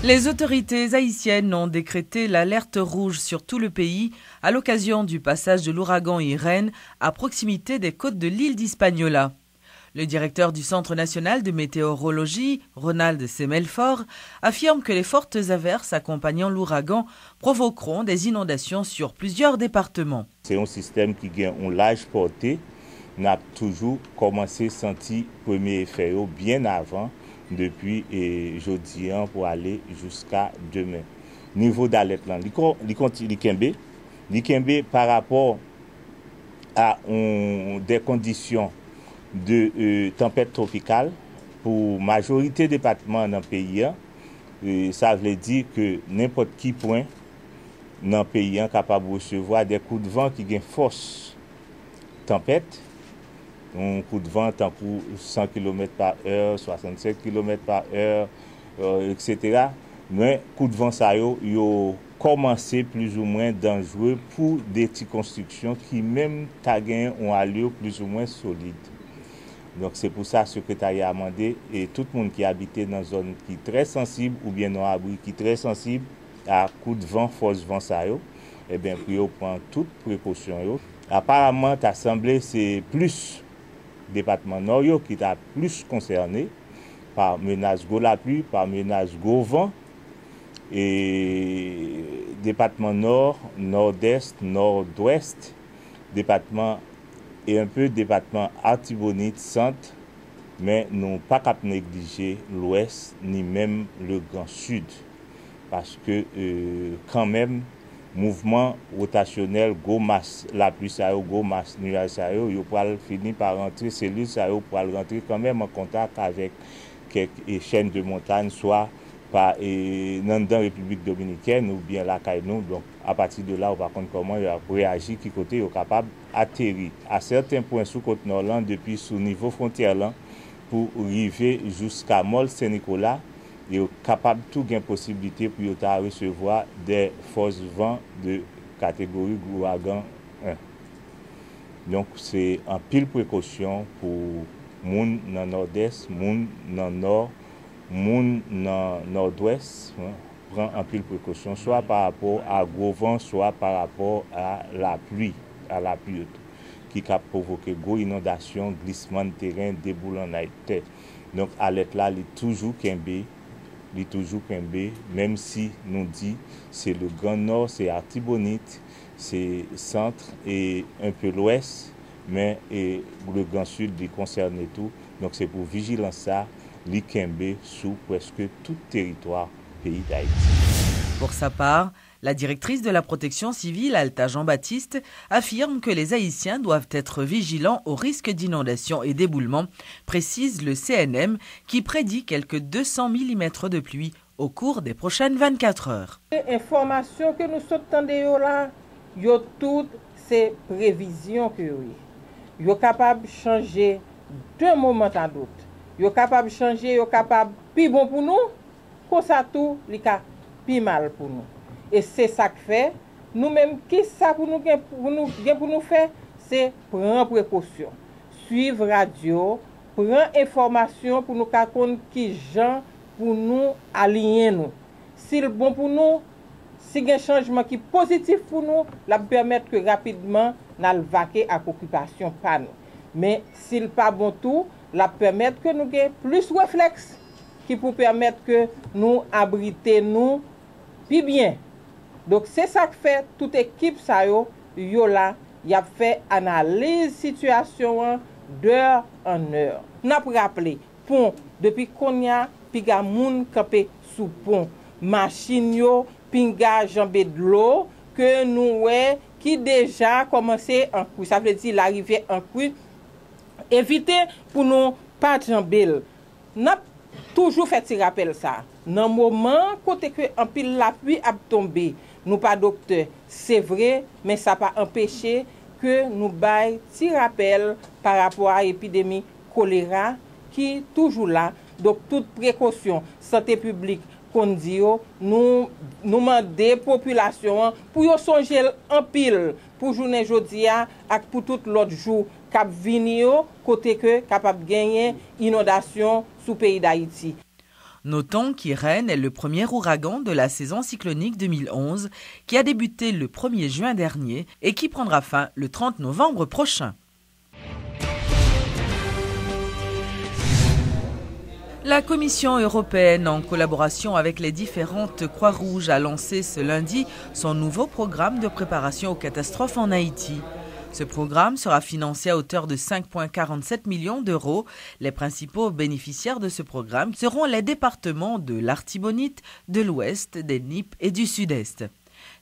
Les autorités haïtiennes ont décrété l'alerte rouge sur tout le pays à l'occasion du passage de l'ouragan Irène à proximité des côtes de l'île d'Hispaniola. Le directeur du Centre national de météorologie, Ronald Semelfort, affirme que les fortes averses accompagnant l'ouragan provoqueront des inondations sur plusieurs départements. C'est un système qui a une large portée. On a toujours commencé à sentir le premier effet bien avant, depuis jeudi pour aller jusqu'à demain. Niveau d'alerte, il par rapport à des conditions de tempête tropicale pour la majorité des départements dans le pays. Ça veut dire que n'importe qui point dans le pays est capable de recevoir des coups de vent qui ont force tempête. Un coup de vent tant pour 100 km/h, 65 km/h, etc. Mais coup de vent ça yo commencé plus ou moins dangereux pour des petites constructions qui même ont allure plus ou moins solide. Donc c'est pour ça que le secrétariat a demandé et tout le monde qui habite dans une zone qui est très sensible ou bien dans un abri qui est très sensible à coup de vent, force vent ça et bien pour prendre toutes précautions. Apparemment l'Assemblée c'est plus département nord qui est plus concerné par menace de la pluie, par menace de vent et département nord, nord-est, nord-ouest, département et un peu département Artibonite centre, mais non pas qu'à négliger l'ouest ni même le grand sud parce que quand même mouvement rotationnel go masse la pluie ça go masse nuage ça yo pourra finir par rentrer cellules ça yo pourra rentrer quand même en contact avec quelques chaînes de montagne soit par dans la République dominicaine ou bien la Caïnou. Donc à partir de là on va comprendre comment il a réagi qui côté est capable atterrir à certains points sous côte nord depuis sous niveau frontière là pour arriver jusqu'à Mol Saint-Nicolas. Il est capable de tout gain possibilité pour recevoir des forces vent de catégorie ouragan 1. Donc c'est en pile précaution pour moun dans nord-est, moun dans nord, moun dans nord-ouest. Prend en pile précaution soit par rapport à gros vent, soit par rapport à la pluie, qui peut provoquer gros inondation, glissement de terrain, déboulement de terre. Donc alerte là, il est toujours Kembe. Il est toujours Kembe, même si nous dit c'est le Grand Nord, c'est Artibonite, c'est centre et un peu l'ouest, mais le Grand Sud il concerne tout. Donc c'est pour vigilance ça, il Kembe sous presque tout territoire pays d'Haïti. Pour sa part, la directrice de la protection civile, Alta Jean-Baptiste, affirme que les Haïtiens doivent être vigilants au risque d'inondation et d'éboulement, précise le CNM qui prédit quelques 200 mm de pluie au cours des prochaines 24 heures. Les informations que nous entendons là, yo toutes ces prévisions que oui. Yo capable de changer d'un moment à l'autre. Yo capable de changer, yo capable plus bon pour nous, comme ça tout, li ka plus mal pour nous. Et c'est ça que fait, nous-mêmes, qui ça pour nous faire, c'est prendre précaution, suivre radio, prendre information pour nous connaître qui gens pour nous aligner nous. Si le bon pour nous, si il y a un changement qui est positif pour nous, la permettre que rapidement nous vaquer à l'occupation pas nous. Mais s'il n'est pas bon tout, la permettre que nous ayons plus de réflexes qui pour permettre que nous abriter nous puis bien. Donc c'est ça que fait toute équipe ça yo là, y a fait analyse situation d'heure en heure. N'a rappelé pont depuis qu'on y a piga moun campé sous pont, machine yo pinga jambé de l'eau que nous ouais qui déjà commencé en couille. Ça veut dire l'arrivée en couille. Éviter pour nous pas jambé. N'a toujours fait ce rappel ça. Dans moment côté que en pile la pluie a tombé, nous pas docteur, c'est vrai, mais ça pas empêché que nous bail petit rappel par rapport à l'épidémie choléra qui toujours là. Donc toute précaution santé publique qu'on dit nous demander population pour yo songer en pile pour journée jodia et pour tout l'autre jour cap venir côté que capable gagner inondation sous pays d'Haïti. Notons qu'Irène est le premier ouragan de la saison cyclonique 2011 qui a débuté le 1er juin dernier et qui prendra fin le 30 novembre prochain. La Commission européenne, en collaboration avec les différentes Croix-Rouges, a lancé ce lundi son nouveau programme de préparation aux catastrophes en Haïti. Ce programme sera financé à hauteur de 5,47 millions d'euros. Les principaux bénéficiaires de ce programme seront les départements de l'Artibonite, de l'Ouest, des Nippes et du Sud-Est.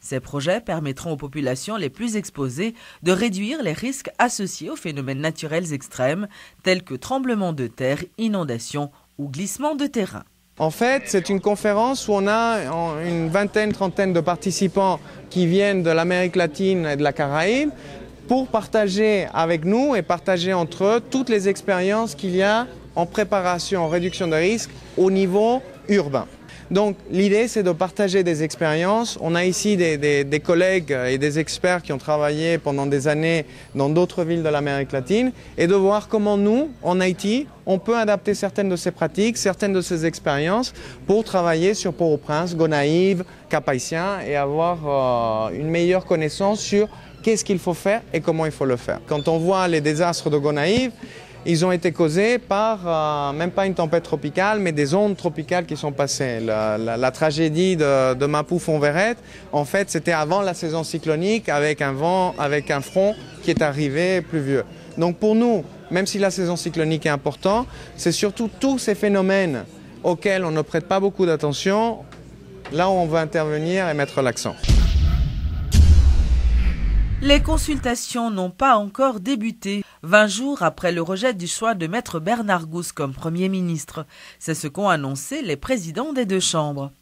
Ces projets permettront aux populations les plus exposées de réduire les risques associés aux phénomènes naturels extrêmes tels que tremblements de terre, inondations ou glissements de terrain. En fait, c'est une conférence où on a une vingtaine, trentaine de participants qui viennent de l'Amérique latine et de la Caraïbe pour partager avec nous et partager entre eux toutes les expériences qu'il y a en préparation, en réduction de risques au niveau urbain. Donc l'idée, c'est de partager des expériences. On a ici des collègues et des experts qui ont travaillé pendant des années dans d'autres villes de l'Amérique latine et de voir comment nous, en Haïti, on peut adapter certaines de ces pratiques, certaines de ces expériences pour travailler sur Port-au-Prince, Gonaïves, Cap-Haïtien et avoir une meilleure connaissance sur qu'est-ce qu'il faut faire et comment il faut le faire. Quand on voit les désastres de Gonaïves, ils ont été causés par, même pas une tempête tropicale, mais des ondes tropicales qui sont passées. La tragédie de Mapou-Fonverette, en fait, c'était avant la saison cyclonique avec un vent, avec un front qui est arrivé pluvieux. Donc pour nous, même si la saison cyclonique est importante, c'est surtout tous ces phénomènes auxquels on ne prête pas beaucoup d'attention, là où on veut intervenir et mettre l'accent. Les consultations n'ont pas encore débuté, 20 jours après le rejet du choix de Maître Bernard Gousse comme Premier ministre. C'est ce qu'ont annoncé les présidents des deux chambres.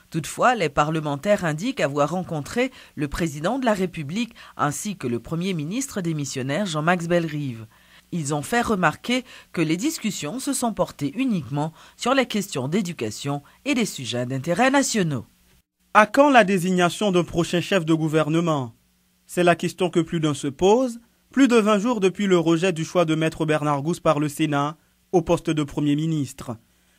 Toutefois, les parlementaires indiquent avoir rencontré le président de la République ainsi que le Premier ministre démissionnaire Jean-Max Bellerive. Ils ont fait remarquer que les discussions se sont portées uniquement sur les questions d'éducation et des sujets d'intérêt nationaux. À quand la désignation d'un prochain chef de gouvernement ? C'est la question que plus d'un se pose, plus de 20 jours depuis le rejet du choix de Maître Bernard Gousse par le Sénat au poste de Premier ministre.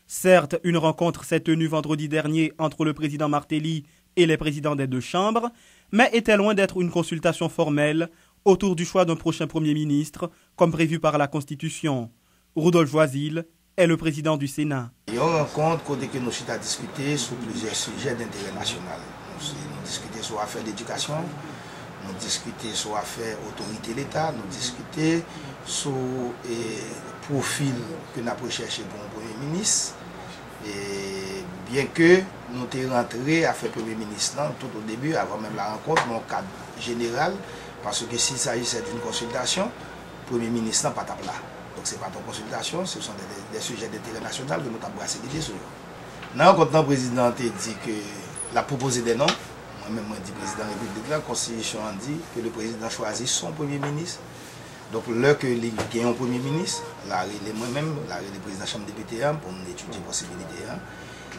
Certes, une rencontre s'est tenue vendredi dernier entre le président Martelly et les présidents des deux chambres, mais était loin d'être une consultation formelle autour du choix d'un prochain Premier ministre, comme prévu par la Constitution. Rudolf Voisil est le président du Sénat. Il y a une rencontre côté que nous avons discuté sur plusieurs sujets d'intérêt national. Nous avons discuté sur l'affaire d'éducation. Nous discuter sur l'affaire autorité de l'État, nous discuter sur le profil que nous avons recherché pour un Premier ministre. Et bien que nous sommes rentrés à faire Premier ministre tout au début, avant même la rencontre, dans le cadre général, parce que s'il s'agissait d'une consultation, le Premier ministre n'a pas de là. Donc ce n'est pas une consultation, ce sont des sujets d'intérêt national que nous avons brassé l'idée sur. Là, quand le président a dit qu'il a proposé des noms, moi-même, je dis président de la République, la Constitution a dit que le président choisit son Premier ministre. Donc, là que il y a un Premier ministre, moi-même, le président de la Chambre des députés, pour nous étudier les possibilités,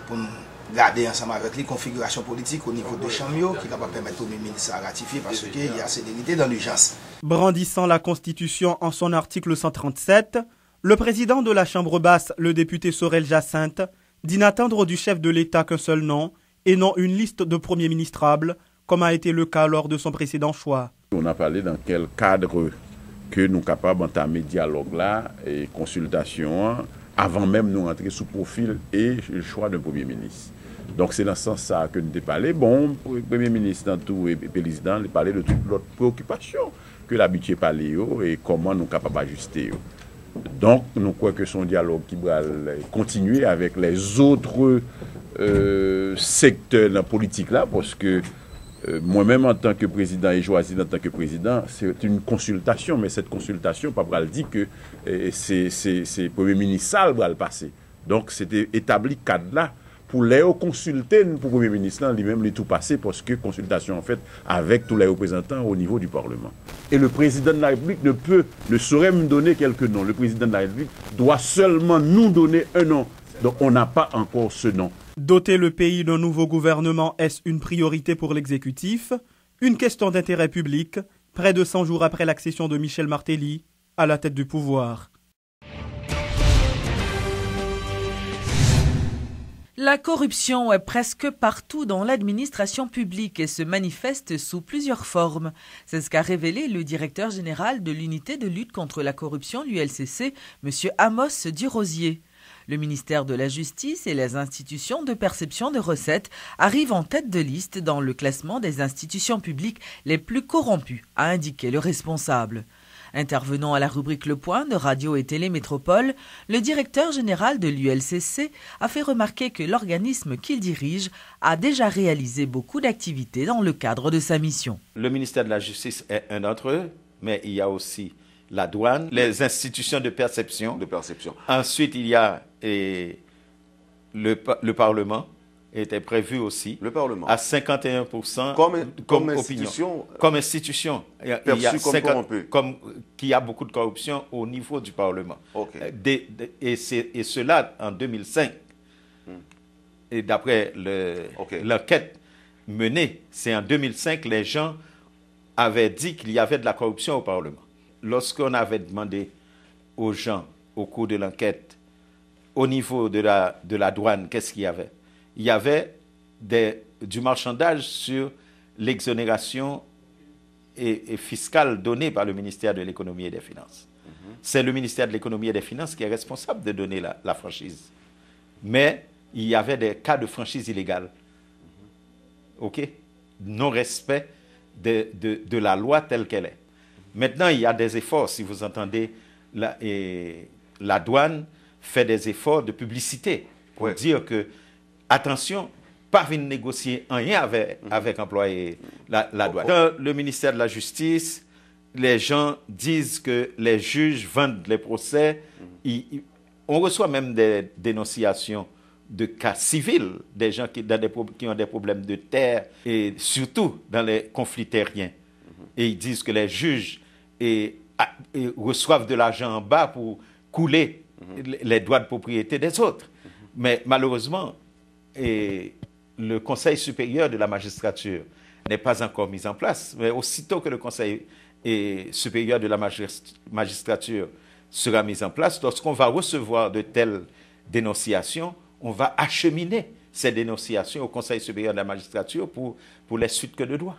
pour nous garder ensemble avec les configurations politiques au niveau de Chambre, qui va permettre au Premier ministre à ratifier parce qu'il y a célérité dans l'urgence. Brandissant la Constitution en son article 137, le président de la Chambre basse, le député Sorel Jacinthe, dit n'attendre du chef de l'État qu'un seul nom, et non une liste de premiers ministrables, comme a été le cas lors de son précédent choix. On a parlé dans quel cadre que nous sommes capables d'entamer dialogue là et consultation avant même nous entrer sous profil et le choix d'un Premier ministre. Donc c'est dans ce sens que nous avons parlé. Bon, le Premier ministre dans tout et le président il parlait de toutes les préoccupations que l'habitué parler et comment nous sommes capables d'ajuster. Donc nous croyons que son dialogue qui va continuer avec les autres secteur de la politique là, parce que moi-même en tant que président et choisi en tant que président, c'est une consultation, mais cette consultation, pas le dire que c'est Premier ministre ça va le passer. Donc c'était établi cadre là pour les consulter pour Premier ministre lui-même les tout passer parce que consultation en fait avec tous les représentants au niveau du Parlement. Et le président de la République ne saurait me donner quelques noms. Le président de la République doit seulement nous donner un nom. Donc on n'a pas encore ce nom. Doter le pays d'un nouveau gouvernement, est-ce une priorité pour l'exécutif? Une question d'intérêt public, près de 100 jours après l'accession de Michel Martelly à la tête du pouvoir. La corruption est presque partout dans l'administration publique et se manifeste sous plusieurs formes. C'est ce qu'a révélé le directeur général de l'unité de lutte contre la corruption, l'ULCC, M. Amos Durosier. Le ministère de la Justice et les institutions de perception de recettes arrivent en tête de liste dans le classement des institutions publiques les plus corrompues, a indiqué le responsable. Intervenant à la rubrique Le Point de Radio et Télé Métropole, le directeur général de l'ULCC a fait remarquer que l'organisme qu'il dirige a déjà réalisé beaucoup d'activités dans le cadre de sa mission. Le ministère de la Justice est un d'entre eux, mais il y a aussi la douane, les institutions de perception. Ensuite, il y a le Parlement. Était prévu aussi le Parlement. À 51% comme institution. Comme institution. Qu'il y a beaucoup de corruption au niveau du Parlement. Okay. Et cela en 2005. Et d'après l'enquête menée, c'est en 2005 les gens avaient dit qu'il y avait de la corruption au Parlement. Lorsqu'on avait demandé aux gens au cours de l'enquête, au niveau de la douane, qu'est-ce qu'il y avait? Il y avait du marchandage sur l'exonération fiscale donnée par le ministère de l'économie et des finances. C'est le ministère de l'économie et des finances qui est responsable de donner la franchise. Mais il y avait des cas de franchise illégale. Non-respect de la loi telle qu'elle est. Maintenant, il y a des efforts, si vous entendez, la douane fait des efforts de publicité pour dire que attention, pas venir négocier rien avec employé la douane. Dans le ministère de la Justice, les gens disent que les juges vendent les procès. On reçoit même des dénonciations de cas civils, des gens qui ont des problèmes de terre, et surtout dans les conflits terriens. Et ils disent que les juges reçoivent de l'argent en bas pour couler les droits de propriété des autres. Mais malheureusement, le Conseil supérieur de la magistrature n'est pas encore mis en place. Mais aussitôt que le Conseil supérieur de la magistrature sera mis en place, lorsqu'on va recevoir de telles dénonciations, on va acheminer ces dénonciations au Conseil supérieur de la magistrature pour les suites que de droit.